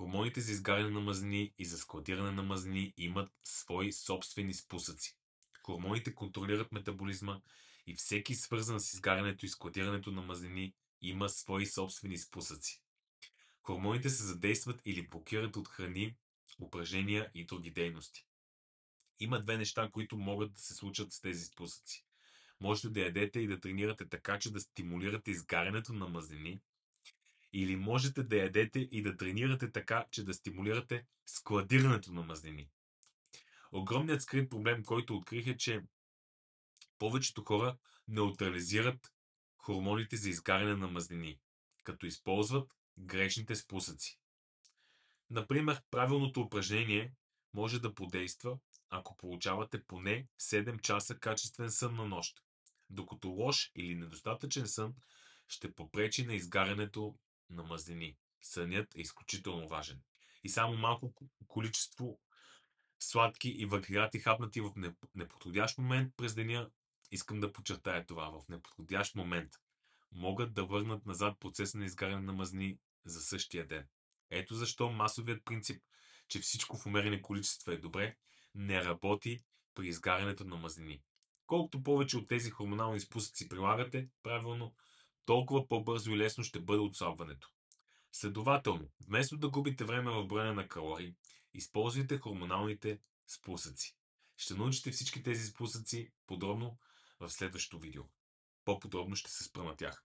Хормоните за изгаряне на мазнини и за складиране на мазнини имат свои собствени спусъци. Хормоните контролират метаболизма и всеки свързан с изгарянето и складирането на мазнини има свои собствени спусъци. Хормоните се задействат или блокират от храни, упражнения и други дейности. Има две неща, които могат да се случат с тези спусъци. Можете да ядете и да тренирате така, че да стимулирате изгарянето на мазнини, или можете да ядете и да тренирате така, че да стимулирате складирането на мазнини. Огромният скрит проблем, който открих, е, че повечето хора неутрализират хормоните за изгаряне на мазнини, като използват грешните спусъци. Например, правилното упражнение може да подейства, ако получавате поне 7 часа качествен сън на нощ, докато лош или недостатъчен сън ще попречи на изгарянето на мазнини. Сънят е изключително важен. И само малко количество сладки и въглехидрати хапнати в неподходящ момент през деня, искам да подчертая това, в неподходящ момент, могат да върнат назад процеса на изгаряне на мазнини за същия ден. Ето защо масовият принцип, че всичко в умерени количества е добре, не работи при изгарянето на мазнини. Колкото повече от тези хормонални спусъци прилагате правилно, толкова по-бързо и лесно ще бъде отслабването. Следователно, вместо да губите време в броене на калории, използвайте хормоналните спусъци. Ще научите всички тези спусъци подробно в следващото видео. По-подробно ще се спра на тях.